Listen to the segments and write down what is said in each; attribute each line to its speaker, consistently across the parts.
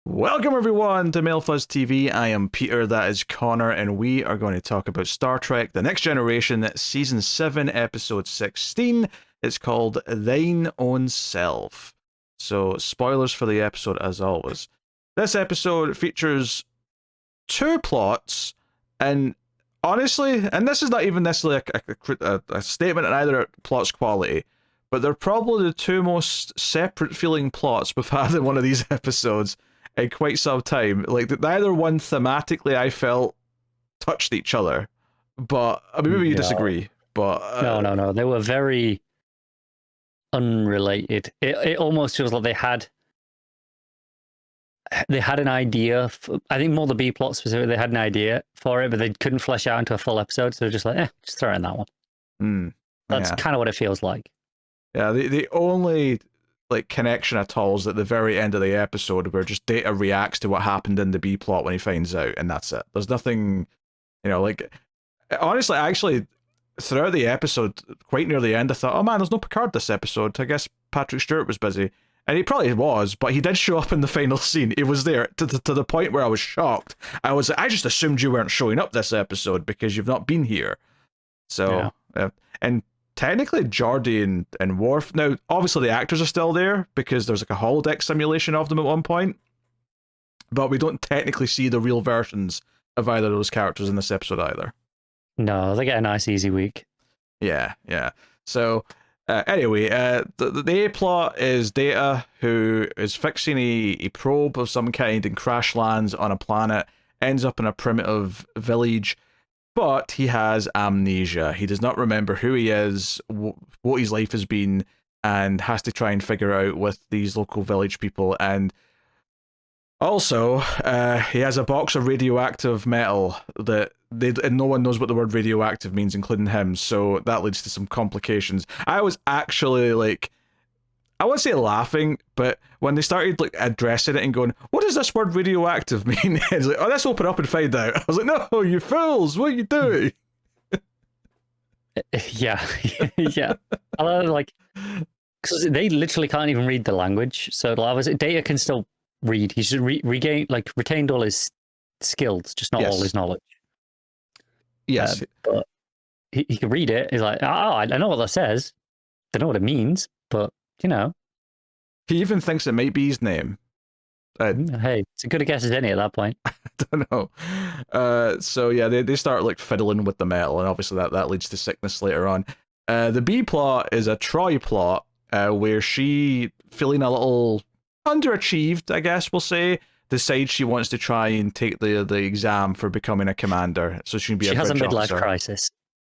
Speaker 1: Welcome everyone to MailFuzz TV. I am Peter, that is Connor, and we are going to talk about Star Trek The Next Generation, Season 7, Episode 16. It's called Thine Own Self. So, spoilers for the episode as always. This episode features two plots, and honestly, and this is not even necessarily a statement in either plot's quality, but they're probably the two most separate feeling plots we've had in one of these episodes in quite some time. Like, neither one thematically I felt touched each other, but I mean, maybe you disagree, but
Speaker 2: no, they were very unrelated. It almost feels like they had an idea I think more the B plot specifically, they had an idea for it, but they couldn't flesh out into a full episode, so they're just like, just throw in that one. That's kind of what it feels like.
Speaker 1: Yeah, the only like connection at all is at the very end of the episode where just Data reacts to what happened in the B plot when he finds out, and that's it. There's nothing, like, honestly, actually, throughout the episode, quite near the end, I thought, oh man, there's no Picard this episode. I guess Patrick Stewart was busy. And he probably was, but he did show up in the final scene. He was there to the point where I was shocked. I just assumed you weren't showing up this episode because you've not been here. So, yeah. And technically, Geordi and Worf, now, obviously the actors are still there because there's like a holodeck simulation of them at one point, but we don't technically see the real versions of either of those characters in this episode either.
Speaker 2: No, they get a nice easy week.
Speaker 1: Yeah. So, anyway, the A plot is Data, who is fixing a probe of some kind and crash lands on a planet, ends up in a primitive village, but he has amnesia. He does not remember who he is, what his life has been, and has to try and figure out with these local village people. And also, he has a box of radioactive metal and no one knows what the word radioactive means, including him, so that leads to some complications. I was actually, like, I wouldn't say laughing, but when they started like addressing it and going, what does this word radioactive mean? It's like, oh, let's open up and find out. I was like, no, you fools, what are you doing?
Speaker 2: Yeah. I like, because they literally can't even read the language. So Data can still read. He's retained all his skills, just not all his knowledge.
Speaker 1: Yes.
Speaker 2: But he can read it. He's like, I know what that says. Don't know what it means, but
Speaker 1: he even thinks it might be his name.
Speaker 2: Hey, it's as good a guess as any at that point.
Speaker 1: I don't know. So yeah, they start like fiddling with the metal, and obviously that leads to sickness later on. The B plot is a Troy plot, where she, feeling a little underachieved, I guess we'll say, decides she wants to try and take the exam for becoming a commander, so she can be a bridge officer.
Speaker 2: She has a midlife crisis.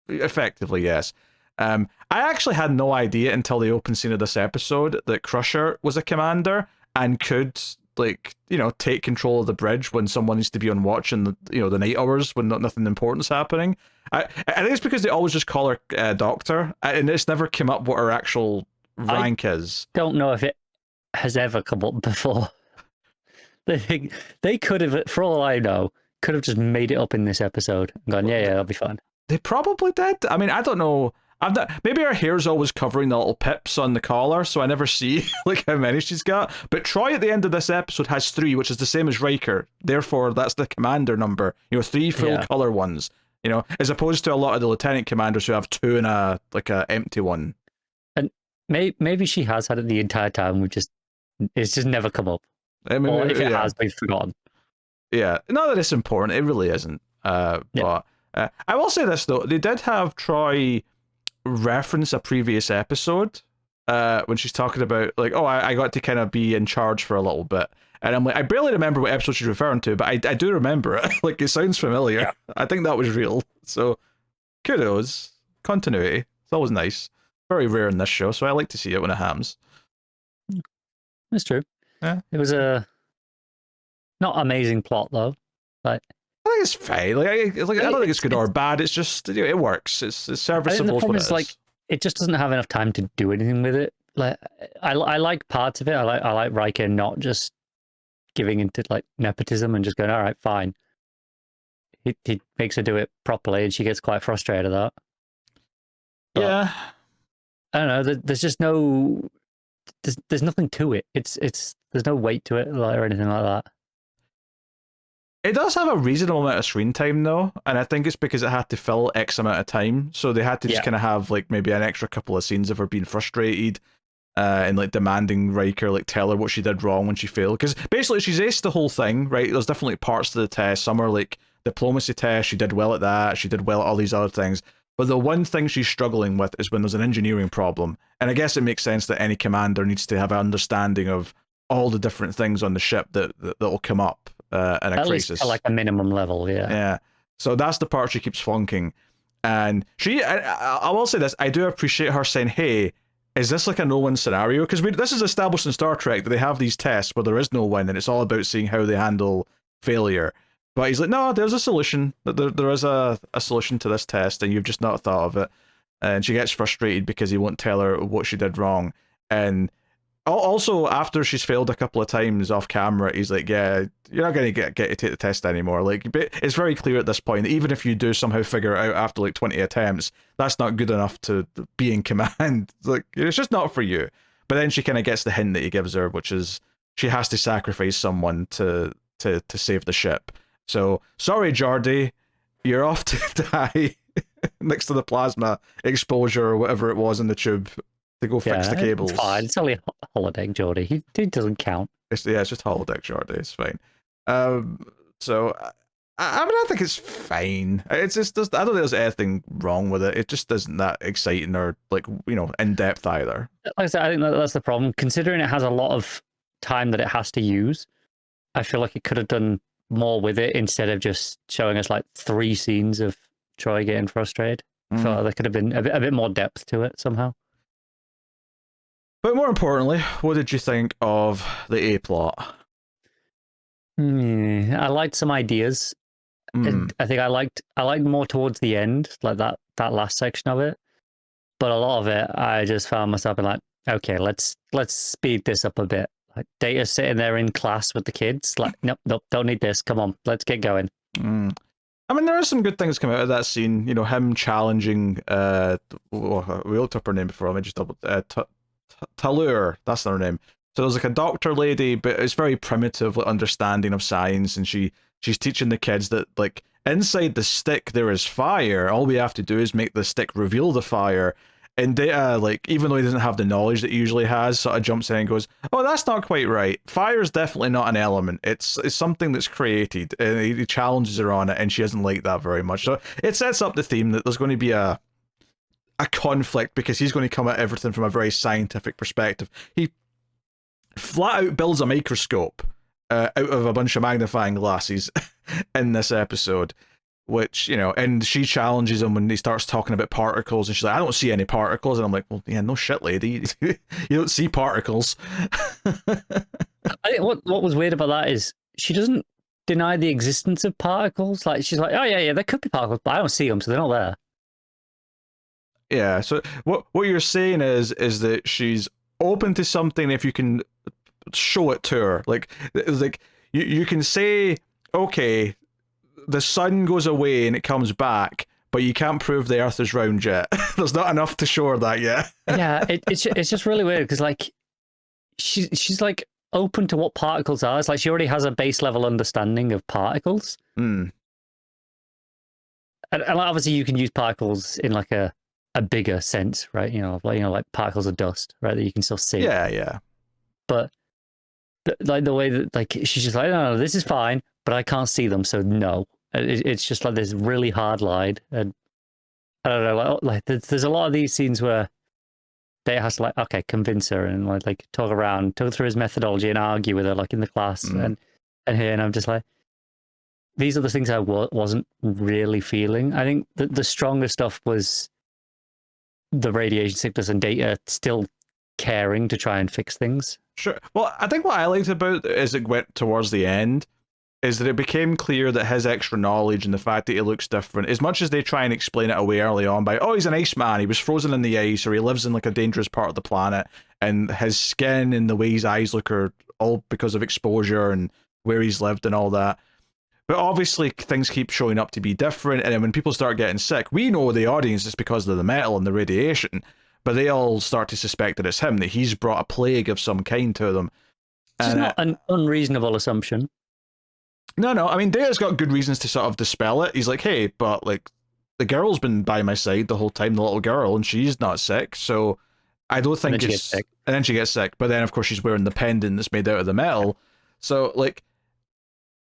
Speaker 1: Effectively, yes. I actually had no idea until the open scene of this episode that Crusher was a commander and could, like, take control of the bridge when someone needs to be on watch in the night hours when nothing important's happening. I think it's because they always just call her Doctor, and it's never come up what her actual rank is.
Speaker 2: Don't know if it has ever come up before. They could have, for all I know, could have just made it up in this episode and gone, yeah, that'll be fine.
Speaker 1: They probably did. I mean, I don't know. Maybe her hair's always covering the little pips on the collar, so I never see like how many she's got. But Troy at the end of this episode has 3, which is the same as Riker. Therefore, that's the commander number. 3 full color ones. As opposed to a lot of the lieutenant commanders who have 2 and a empty one.
Speaker 2: And maybe she has had it the entire time. It's just never come up.
Speaker 1: I mean,
Speaker 2: or if it has, we've forgotten.
Speaker 1: Yeah, not that it's important. It really isn't. But I will say this though: they did have Troy reference a previous episode when she's talking about like, oh, I got to kind of be in charge for a little bit, and I'm like, I barely remember what episode she's referring to, but I do remember it. Like, it sounds familiar. Yeah. I think that was real. So kudos, continuity. It's always nice. Very rare in this show, so I like to see it when it happens.
Speaker 2: That's true.
Speaker 1: Yeah.
Speaker 2: It was a not amazing plot though. Like,
Speaker 1: I think it's fine. I don't think it's good or bad. It's just it works. It's serviceable.
Speaker 2: The problem is, like, it just doesn't have enough time to do anything with it. Like, I like parts of it. I like Riker not just giving into like nepotism and just going, all right, fine. He makes her do it properly, and she gets quite frustrated at that. But,
Speaker 1: yeah.
Speaker 2: I don't know. There's just no. There's nothing to it. There's no weight to it or anything like that.
Speaker 1: It does have a reasonable amount of screen time though, and I think it's because it had to fill X amount of time, so they had to just kind of have like maybe an extra couple of scenes of her being frustrated, and like demanding Riker like tell her what she did wrong when she failed. Because basically she's aced the whole thing, right? There's definitely parts to the test. Some are like diplomacy tests. She did well at that. She did well at all these other things. But the one thing she's struggling with is when there's an engineering problem. And I guess it makes sense that any commander needs to have an understanding of all the different things on the ship that will come up in a
Speaker 2: at
Speaker 1: crisis.
Speaker 2: Least at like a minimum level, yeah.
Speaker 1: Yeah. So that's the part she keeps flunking. And I will say this, I do appreciate her saying, hey, is this like a no-win scenario? Because this is established in Star Trek that they have these tests where there is no win, and it's all about seeing how they handle failure. But he's like, no, there's a solution. There is a solution to this test, and you've just not thought of it. And she gets frustrated because he won't tell her what she did wrong. And also, after she's failed a couple of times off camera, he's like, yeah, you're not going to get to take the test anymore. Like, it's very clear at this point that even if you do somehow figure it out after like 20 attempts, that's not good enough to be in command. Like, it's just not for you. But then she kind of gets the hint that he gives her, which is she has to sacrifice someone to save the ship. So, sorry, Geordi, you're off to die next to the plasma exposure or whatever it was in the tube to go fix the cables.
Speaker 2: It's fine. It's only a holodeck, Geordi. He doesn't count.
Speaker 1: It's just holodeck, Geordi. It's fine. So, I mean, I think it's fine. It's just, I don't think there's anything wrong with it. It just isn't that exciting or, like, you know, in-depth either.
Speaker 2: Like I said, I think that's the problem. Considering it has a lot of time that it has to use, I feel like it could have done more with it instead of just showing us like 3 scenes of Troy getting frustrated. So there could have been a bit more depth to it somehow.
Speaker 1: But more importantly, what did you think of the A plot?
Speaker 2: I liked some ideas. I think I liked more towards the end, like that last section of it. But a lot of it, I just found myself being like, okay, let's speed this up a bit. Like Data sitting there in class with the kids, like, nope, don't need this. Come on, let's get going.
Speaker 1: I mean, there are some good things coming out of that scene. You know, him challenging. We looked up her name before. Let me just double. Talur, that's her name. So there's like a doctor lady, but it's very primitive understanding of science, and she's teaching the kids that like inside the stick there is fire. All we have to do is make the stick reveal the fire. And Data, like, even though he doesn't have the knowledge that he usually has, sort of jumps in and goes, "Oh, that's not quite right. Fire is definitely not an element. It's something that's created." And he challenges her on it, and she doesn't like that very much. So it sets up the theme that there's going to be a conflict because he's going to come at everything from a very scientific perspective. He flat out builds a microscope out of a bunch of magnifying glasses in this episode. Which, you know, and she challenges him when he starts talking about particles, and she's like, I don't see any particles. And I'm like, well, yeah, no shit, lady. You don't see particles.
Speaker 2: I think what was weird about that is she doesn't deny the existence of particles. Like, she's like, oh, yeah, there could be particles, but I don't see them, so they're not there.
Speaker 1: Yeah, so what you're saying is that she's open to something if you can show it to her. Like you can say, okay, the sun goes away and it comes back, but you can't prove the Earth is round yet. There's not enough to show her that yet.
Speaker 2: Yeah, it's just really weird because like she's like open to what particles are. It's like she already has a base level understanding of particles. And obviously you can use particles in like a bigger sense, right? You know, like particles of dust, right? That you can still see.
Speaker 1: Yeah.
Speaker 2: But like the way that like she's just like, no, this is fine, but I can't see them, so no. It's just like this really hard line, and I don't know, like there's a lot of these scenes where Data has to like, okay, convince her and like talk through his methodology and argue with her like in the class and here, and I'm just like, these are the things I wasn't really feeling. I think the stronger stuff was the radiation sickness and Data still caring to try and fix things.
Speaker 1: Sure. Well, I think what I liked about it as it went towards the end is that it became clear that his extra knowledge and the fact that he looks different, as much as they try and explain it away early on by, oh, he's an Iceman, he was frozen in the ice, or he lives in like a dangerous part of the planet, and his skin and the way his eyes look are all because of exposure and where he's lived and all that. But obviously things keep showing up to be different, and then when people start getting sick, we know the audience it's because of the metal and the radiation, but they all start to suspect that it's him, that he's brought a plague of some kind to them.
Speaker 2: It's not an unreasonable assumption.
Speaker 1: No. I mean, Data's got good reasons to sort of dispel it. He's like, hey, but like the girl's been by my side the whole time, the little girl, and she's not sick. So I don't
Speaker 2: And then
Speaker 1: think
Speaker 2: she gets
Speaker 1: it's.
Speaker 2: sick.
Speaker 1: And then she gets sick, but then of course she's wearing the pendant that's made out of the metal. So like,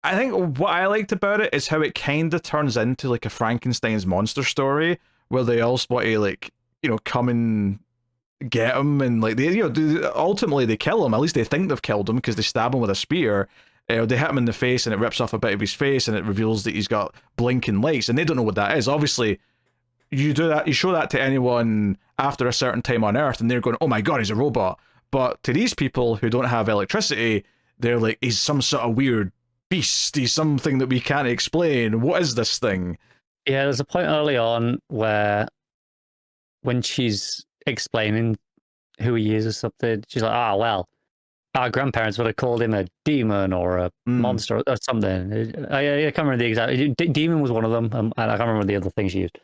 Speaker 1: I think what I liked about it is how it kind of turns into like a Frankenstein's monster story where they all want to like come and get him, and like they ultimately they kill him. At least they think they've killed him because they stab him with a spear. They hit him in the face and it rips off a bit of his face and it reveals that he's got blinking lights and they don't know what that is. Obviously, you do that, you show that to anyone after a certain time on Earth and they're going, oh my god, he's a robot. But to these people who don't have electricity, they're like, he's some sort of weird beast. He's something that we can't explain. What is this thing?
Speaker 2: Yeah, there's a point early on where when she's explaining who he is or something, she's like, ah, well, our grandparents would have called him a demon or a monster or something. I can't remember the exact... Demon was one of them, and I can't remember the other thing she used.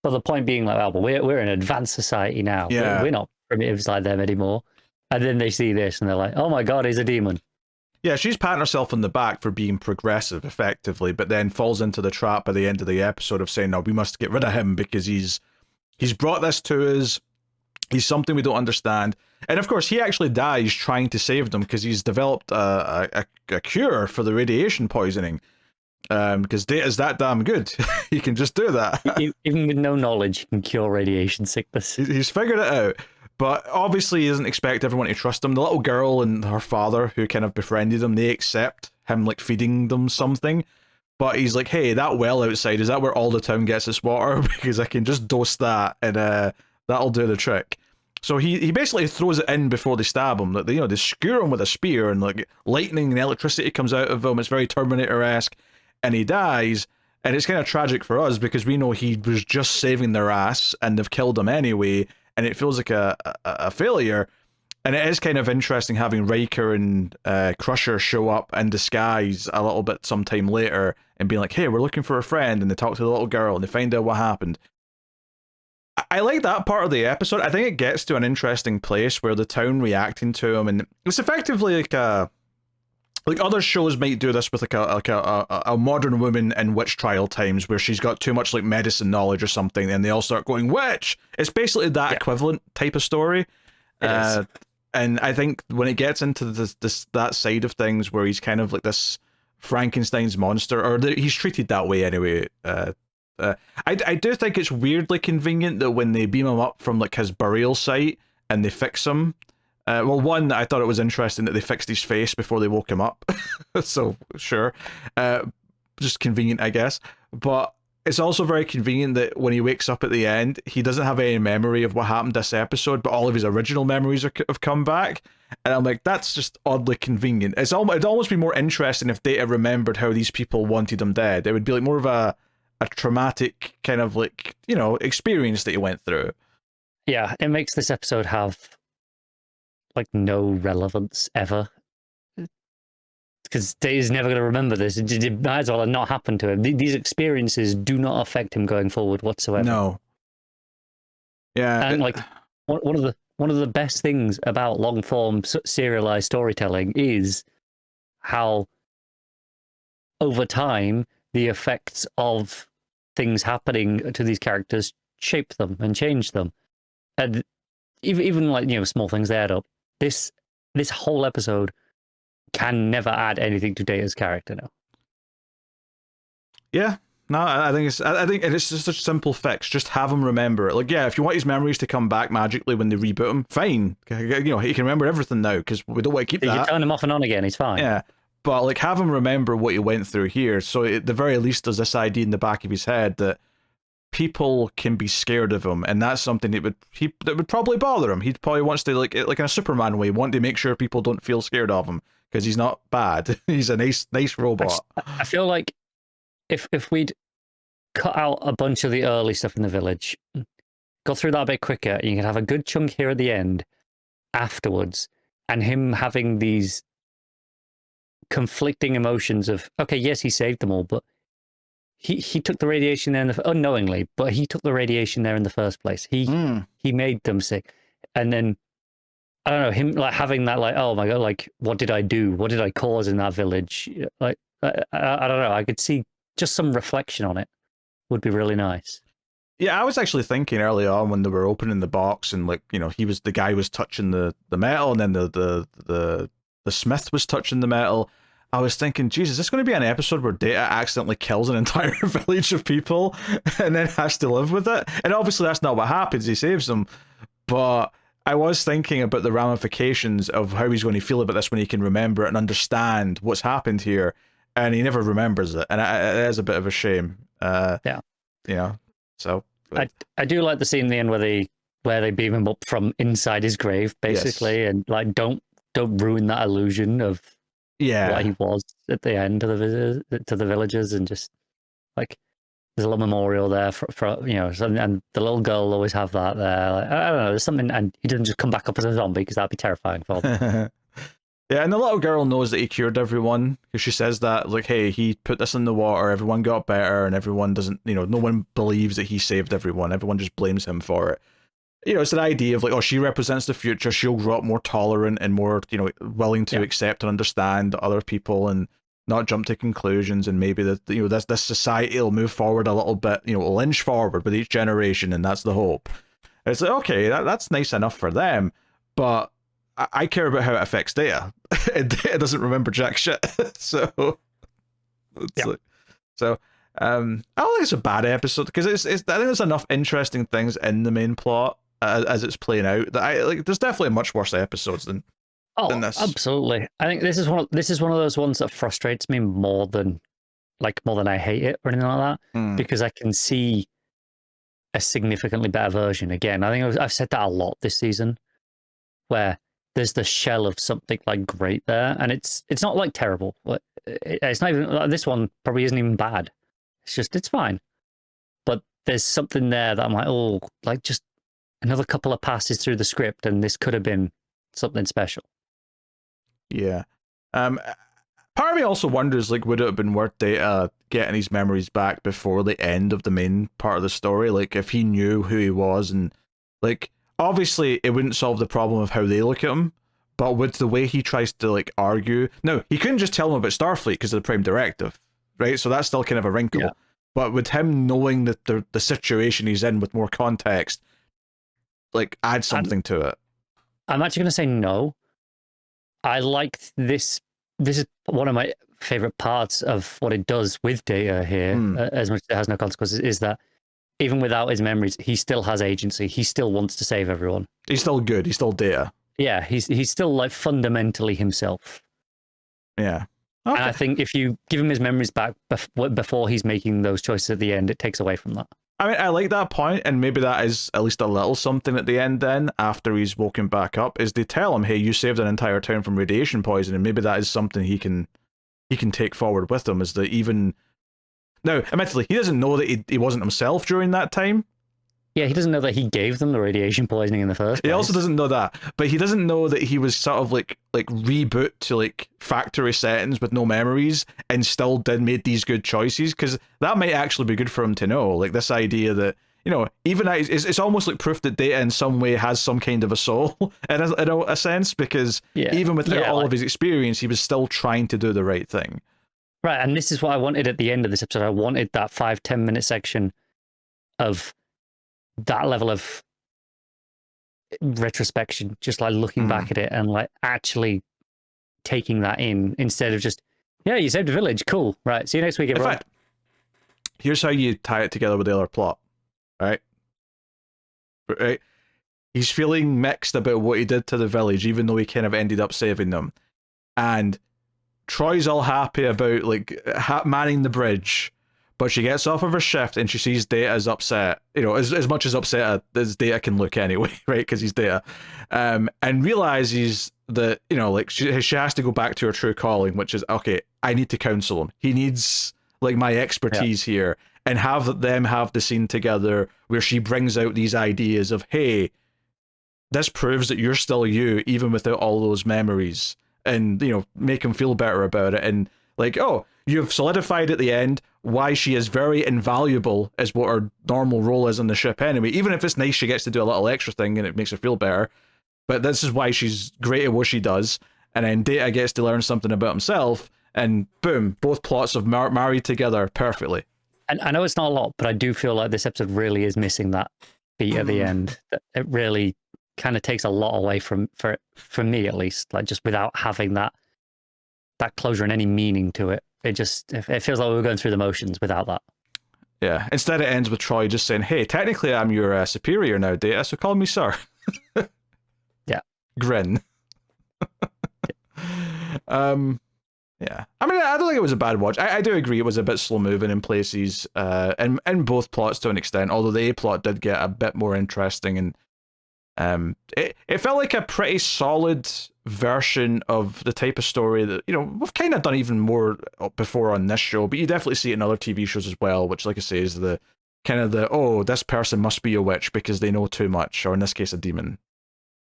Speaker 2: But the point being like, well, but we're an advanced society now.
Speaker 1: Yeah.
Speaker 2: We're not primitives like them anymore. And then they see this and they're like, oh my god, he's a demon.
Speaker 1: Yeah, she's patting herself on the back for being progressive, effectively, but then falls into the trap by the end of the episode of saying, no, we must get rid of him because he's brought this to us. He's something we don't understand. And of course, he actually dies trying to save them because he's developed a cure for the radiation poisoning. Because Data's that damn good. He can just do that.
Speaker 2: Even with no knowledge, he can cure radiation sickness.
Speaker 1: He's figured it out. But obviously, he doesn't expect everyone to trust him. The little girl and her father, who kind of befriended him, they accept him like feeding them something. But he's like, hey, that well outside, is that where all the town gets its water? Because I can just dose that and that'll do the trick. So he basically throws it in before they stab him. Like, they skewer him with a spear and like lightning and electricity comes out of him. It's very Terminator-esque. And he dies. And it's kind of tragic for us because we know he was just saving their ass and they've killed him anyway. And it feels like a failure. And it is kind of interesting having Riker and Crusher show up in disguise a little bit sometime later and being like, hey, we're looking for a friend. And they talk to the little girl and they find out what happened. I like that part of the episode. I think it gets to an interesting place where the town reacting to him, and it's effectively like other shows might do this with like a modern woman in witch trial times where she's got too much like medicine knowledge or something and they all start going witch. It's basically that equivalent type of story. And I think when it gets into that side of things where he's kind of like this Frankenstein's monster, or he's treated that way anyway. I do think it's weirdly convenient that when they beam him up from like his burial site and they fix him. Well, one, I thought it was interesting that they fixed his face before they woke him up. So, sure. Just convenient, I guess. But it's also very convenient that when he wakes up at the end, he doesn't have any memory of what happened this episode, but all of his original memories have come back. And I'm like, that's just oddly convenient. It'd almost be more interesting if Data remembered how these people wanted him dead. It would be like more of a traumatic kind of like, experience that he went through.
Speaker 2: Yeah, it makes this episode have like no relevance ever, because Data's never going to remember this. It might as well have not happened to him. These experiences do not affect him going forward whatsoever.
Speaker 1: No. Yeah,
Speaker 2: and like one of the best things about long form serialized storytelling is how over time the effects of things happening to these characters shape them and change them, and even like small things they add up. This whole episode can never add anything to Data's character now.
Speaker 1: Yeah, no, I think it's just a simple fix. Just have him remember it. Like, yeah, if you want his memories to come back magically when they reboot him, fine. He can remember everything now because we don't want to keep that.
Speaker 2: You can turn him off and on again. He's fine.
Speaker 1: Yeah, but like have him remember what he went through here. So at the very least, there's this idea in the back of his head that people can be scared of him, and that's something that would probably bother him. He probably wants to like in a Superman way, want to make sure people don't feel scared of him because he's not bad. He's a nice robot.
Speaker 2: I feel like if we'd cut out a bunch of the early stuff in the village, go through that a bit quicker, you can have a good chunk here at the end afterwards, and him having these conflicting emotions of, okay, yes, he saved them all, but he took the radiation there unknowingly, but he took the radiation there in the first place. He made them sick. And then I don't know, him like having that like, oh my god, like what did I do? What did I cause in that village? Like I don't know. I could see just some reflection on it would be really nice.
Speaker 1: Yeah, I was actually thinking early on when they were opening the box and like, you know, the guy was touching the metal and then the smith was touching the metal. I was thinking, Jesus, is this going to be an episode where Data accidentally kills an entire village of people and then has to live with it? And obviously that's not what happens. He saves them. But I was thinking about the ramifications of how he's going to feel about this when he can remember it and understand what's happened here. And he never remembers it. And it is a bit of a shame.
Speaker 2: Yeah.
Speaker 1: You know, so.
Speaker 2: I do like the scene in the end where they beam him up from inside his grave, basically,
Speaker 1: Yes.
Speaker 2: and like don't ruin that illusion of what he was at the end to the villagers, and just like there's a little memorial there for you know, and the little girl will always have that there. Like, I don't know, there's something, and he doesn't just come back up as a zombie because that'd be terrifying for them.
Speaker 1: Yeah, and the little girl knows that he cured everyone because she says that, like, hey, he put this in the water, everyone got better, and everyone doesn't, you know, no one believes that he saved everyone. Everyone just blames him for it. You know, it's an idea of like, oh, she represents the future. She'll grow up more tolerant and more, you know, willing to accept and understand other people and not jump to conclusions. And maybe that, you know, this society will move forward a little bit, you know, it'll inch forward with each generation, and that's the hope. And it's like, okay, that's nice enough for them, but I care about how it affects Data. Data doesn't remember jack shit. So, like, so I don't think it's a bad episode because I think there's enough interesting things in the main plot as it's playing out that I like. There's definitely much worse episodes than this.
Speaker 2: Absolutely. I think this is one of those ones that frustrates me more than I hate it or anything like that, because I can see a significantly better version. Again, I think I've said that a lot this season, where there's the shell of something like great there, and it's not like terrible. It's not even like, this one probably isn't even bad. It's fine, but there's something there that I'm like, oh, like just another couple of passes through the script, and this could have been something special.
Speaker 1: Yeah. Part of me also wonders, like, would it have been worth Data getting his memories back before the end of the main part of the story? Like, if he knew who he was, and like, obviously it wouldn't solve the problem of how they look at him, but with the way he tries to like argue, no, he couldn't just tell him about Starfleet because of the Prime Directive, right? So that's still kind of a wrinkle. Yeah. But with him knowing that the situation he's in with more context, like, add something to it.
Speaker 2: I'm actually going to say no. I like this. This is one of my favorite parts of what it does with Data here, as much as it has no consequences, is that even without his memories, he still has agency. He still wants to save everyone.
Speaker 1: He's still good. He's still Data.
Speaker 2: Yeah, he's still like fundamentally himself.
Speaker 1: Yeah.
Speaker 2: Okay. And I think if you give him his memories back before he's making those choices at the end, it takes away from that.
Speaker 1: I mean, I like that point, and maybe that is at least a little something at the end then, after he's woken back up, is they tell him, hey, you saved an entire town from radiation poisoning. Maybe that is something he can take forward with him, is that even... Now, admittedly, he doesn't know that he wasn't himself during that time.
Speaker 2: Yeah, he doesn't know that he gave them the radiation poisoning in the first place.
Speaker 1: He also doesn't know that, but he doesn't know that he was sort of like reboot to like factory settings with no memories and still made these good choices, because that might actually be good for him to know. Like this idea that, you know, even it's almost like proof that Data in some way has some kind of a soul in a sense, because even without all of his experience, he was still trying to do the right thing.
Speaker 2: Right, and this is what I wanted at the end of this episode. I wanted that 5-10 minute section of that level of retrospection, just like looking back at it and like actually taking that in, instead of just, yeah, you saved a village, cool, right, see you next week, everyone.
Speaker 1: In fact, here's how you tie it together with the other plot, right? He's feeling mixed about what he did to the village, even though he kind of ended up saving them, and Troy's all happy about like manning the bridge, but she gets off of her shift and she sees Data as upset, you know, as much as upset as Data can look anyway, right? Because he's Data, and realizes that, you know, like she has to go back to her true calling, which is, okay, I need to counsel him. He needs like my expertise here, and have them have the scene together where she brings out these ideas of, hey, this proves that you're still you even without all those memories, and, you know, make him feel better about it, and like, oh, you've solidified at the end why she is very invaluable as what her normal role is on the ship anyway, even if it's nice she gets to do a little extra thing and it makes her feel better, but this is why she's great at what she does. And then Data gets to learn something about himself, and boom, both plots have married together perfectly.
Speaker 2: And I know it's not a lot, but I do feel like this episode really is missing that beat at the end. It really kind of takes a lot away from me, at least, like just without having that closure and any meaning to it. It feels like we were going through the motions without that.
Speaker 1: Yeah. Instead, it ends with Troy just saying, "Hey, technically, I'm your superior now, Data, so call me sir."
Speaker 2: Yeah.
Speaker 1: Grin. Yeah. I mean, I don't think it was a bad watch. I do agree it was a bit slow moving in places, and both plots to an extent. Although the A plot did get a bit more interesting, and it felt like a pretty solid version of the type of story that, you know, we've kind of done even more before on this show, but you definitely see it in other TV shows as well, which, like I say, is the kind of this person must be a witch because they know too much, or in this case, a demon.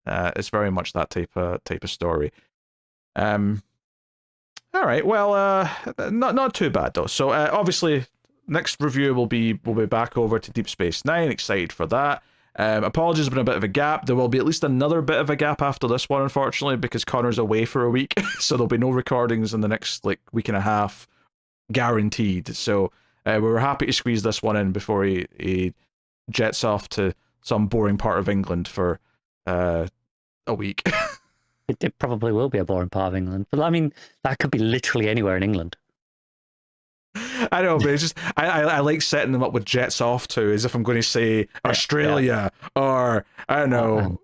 Speaker 1: It's very much that type of story. All right, well, not too bad though. So obviously, next review we'll be back over to Deep Space Nine. Excited for that. Apologies, there's been a bit of a gap. There will be at least another bit of a gap after this one, unfortunately, because Connor's away for a week, so there'll be no recordings in the next week and a half, guaranteed. So we were happy to squeeze this one in before he jets off to some boring part of England for a week.
Speaker 2: It probably will be a boring part of England, but I mean, that could be literally anywhere in England.
Speaker 1: I know, but it's just I like setting them up with jets off to, as if I'm going to say Australia or I don't know,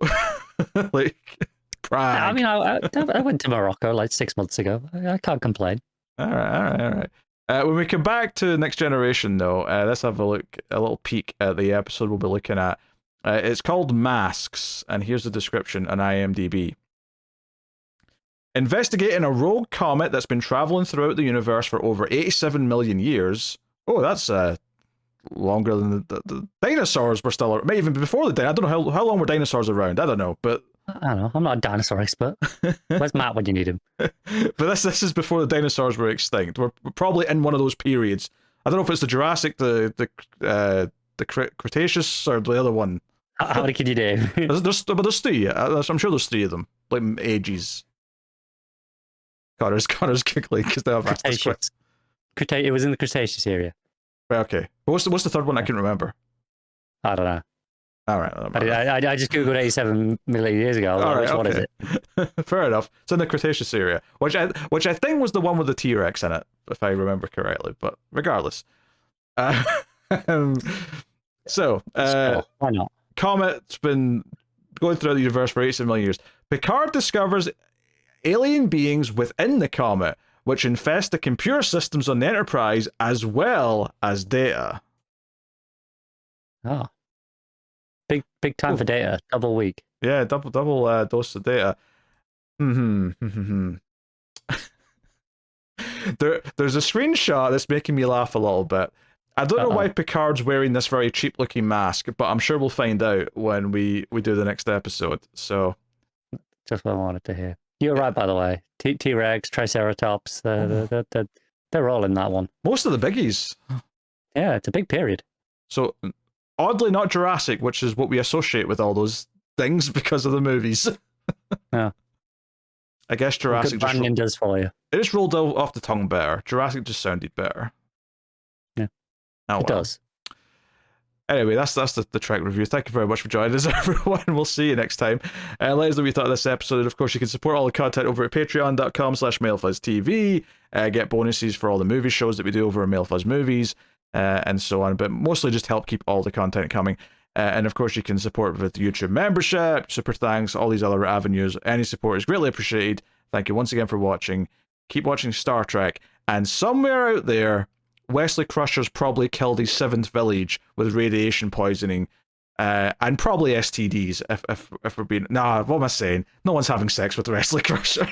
Speaker 1: like Prague.
Speaker 2: I mean, I went to Morocco like 6 months ago. I can't complain.
Speaker 1: All right. When we come back to Next Generation, though, let's have a little peek at the episode we'll be looking at. It's called Masks, and here's the description on IMDb. Investigating a rogue comet that's been traveling throughout the universe for over 87 million years. Oh, that's longer than the dinosaurs were still around. Maybe even before the dinosaurs. I don't know how long were dinosaurs around. I don't know, but
Speaker 2: I don't know. I'm not a dinosaur expert. Where's Matt when you need him?
Speaker 1: But this is before the dinosaurs were extinct. We're probably in one of those periods. I don't know if it's the Jurassic, the Cretaceous, or the other one.
Speaker 2: How many can you do?
Speaker 1: There's three. I'm sure there's three of them, like ages. Connor's giggling because they have asked this question.
Speaker 2: It was in the Cretaceous area.
Speaker 1: Right, okay. What's the third one? I can remember.
Speaker 2: I don't know.
Speaker 1: All right.
Speaker 2: I just googled 87 million years ago.
Speaker 1: All right,
Speaker 2: what
Speaker 1: okay.
Speaker 2: is it?
Speaker 1: Fair enough. It's in the Cretaceous area, which I think was the one with the T-Rex in it, if I remember correctly. But regardless, so
Speaker 2: why not?
Speaker 1: Comet's been going through the universe for 87 million years. Picard discovers alien beings within the comet, which infest the computer systems on the Enterprise as well as Data.
Speaker 2: Oh, big time for Data. Double week.
Speaker 1: Yeah, double dose of Data. There's a screenshot that's making me laugh a little bit. I don't know why Picard's wearing this very cheap looking mask, but I'm sure we'll find out when we do the next episode. So,
Speaker 2: just what I wanted to hear. You're right, by the way. T-Rex, Triceratops, they're all in that one.
Speaker 1: Most of the biggies.
Speaker 2: Yeah, it's a big period.
Speaker 1: So, oddly not Jurassic, which is what we associate with all those things because of the movies.
Speaker 2: Yeah.
Speaker 1: I guess Jurassic
Speaker 2: just branding does for you.
Speaker 1: It just rolled off the tongue better. Jurassic just sounded better.
Speaker 2: Yeah.
Speaker 1: Oh,
Speaker 2: it does.
Speaker 1: Anyway, that's the Trek review. Thank you very much for joining us, everyone. We'll see you next time. Let us know what you thought of this episode. And of course, you can support all the content over at patreon.com/MailFuzzTV. Get bonuses for all the movie shows that we do over at MailFuzz Movies, and so on. But mostly just help keep all the content coming. And of course, you can support with YouTube membership, super thanks, all these other avenues. Any support is greatly appreciated. Thank you once again for watching. Keep watching Star Trek. And somewhere out there, Wesley Crusher's probably killed his 7th village with radiation poisoning, and probably STDs. If we're being, what am I saying? No one's having sex with Wesley Crusher.